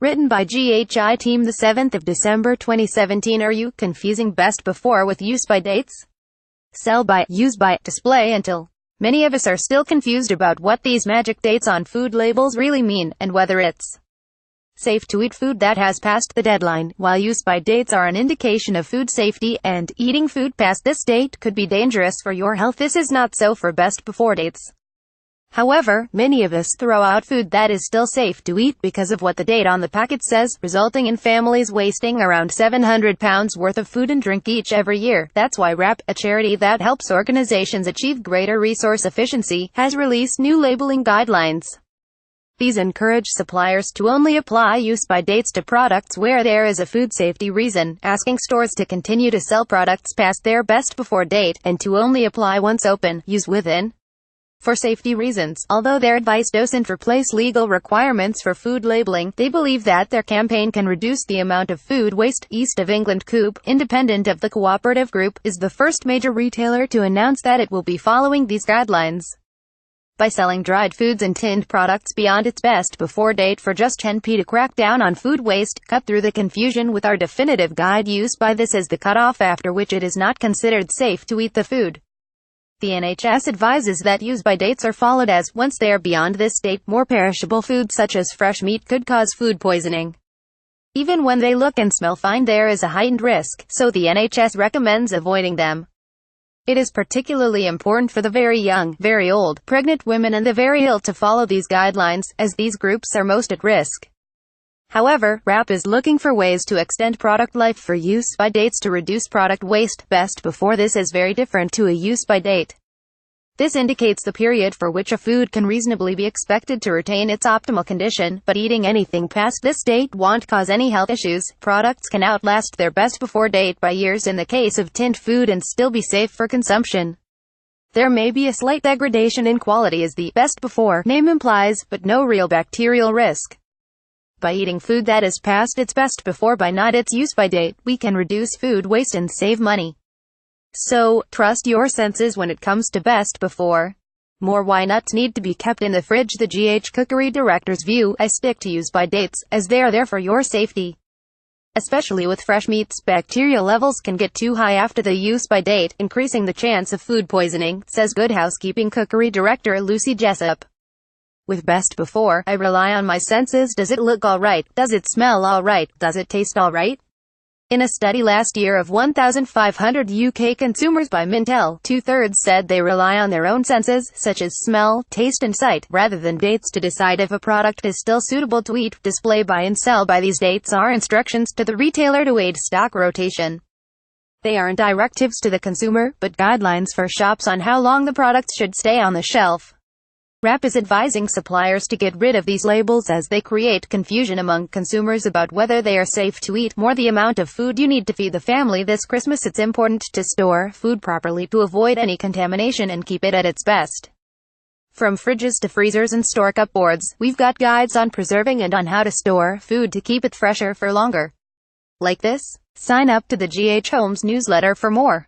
Written by GHI Team, the 7th of December 2017. Are you confusing best before with use by dates? Sell by, use by, display until. Many of us are still confused about what these magic dates on food labels really mean, and whether it's safe to eat food that has passed the deadline. While use by dates are an indication of food safety, and eating food past this date could be dangerous for your health, this is not so for best before dates. However, many of us throw out food that is still safe to eat because of what the date on the packet says, resulting in families wasting around £700 worth of food and drink every year. That's why WRAP, a charity that helps organizations achieve greater resource efficiency, has released new labeling guidelines. These encourage suppliers to only apply use-by dates to products where there is a food safety reason, asking stores to continue to sell products past their best before date, and to only apply once open, use within, for safety reasons. Although their advice doesn't replace legal requirements for food labeling, they believe that their campaign can reduce the amount of food waste. East of England Coop, independent of the cooperative group, is the first major retailer to announce that it will be following these guidelines. By selling dried foods and tinned products beyond its best before date for just 10p to crack down on food waste, cut through the confusion with our definitive guide. Use by this is the cutoff after which it is not considered safe to eat the food. The NHS advises that use-by dates are followed, as, once they are beyond this date, more perishable foods such as fresh meat could cause food poisoning. Even when they look and smell fine, there is a heightened risk, so the NHS recommends avoiding them. It is particularly important for the very young, very old, pregnant women and the very ill to follow these guidelines, as these groups are most at risk. However, WRAP is looking for ways to extend product life for use-by dates to reduce product waste. Best before this is very different to a use-by date. This indicates the period for which a food can reasonably be expected to retain its optimal condition, but eating anything past this date won't cause any health issues. Products can outlast their best before date by years in the case of tinned food and still be safe for consumption. There may be a slight degradation in quality, as the best before name implies, but no real bacterial risk. By eating food that is past its best before by not its use-by date, we can reduce food waste and save money. So, trust your senses when it comes to best before. More why nuts need to be kept in the fridge. The GH Cookery Director's view: I stick to use-by dates, as they are there for your safety. Especially with fresh meats, bacterial levels can get too high after the use-by date, increasing the chance of food poisoning, says Good Housekeeping Cookery Director Lucy Jessup. With best before, I rely on my senses. Does it look alright? Does it smell alright? Does it taste alright? In a study last year of 1,500 UK consumers by Mintel, 2/3 said they rely on their own senses, such as smell, taste and sight, rather than dates to decide if a product is still suitable to eat. Display by and sell by. These dates are instructions to the retailer to aid stock rotation. They aren't directives to the consumer, but guidelines for shops on how long the products should stay on the shelf. WRAP is advising suppliers to get rid of these labels, as they create confusion among consumers about whether they are safe to eat. More the amount of food you need to feed the family this Christmas. It's important to store food properly to avoid any contamination and keep it at its best. From fridges to freezers and store cupboards, we've got guides on preserving and on how to store food to keep it fresher for longer. Like this? Sign up to the GH Homes newsletter for more.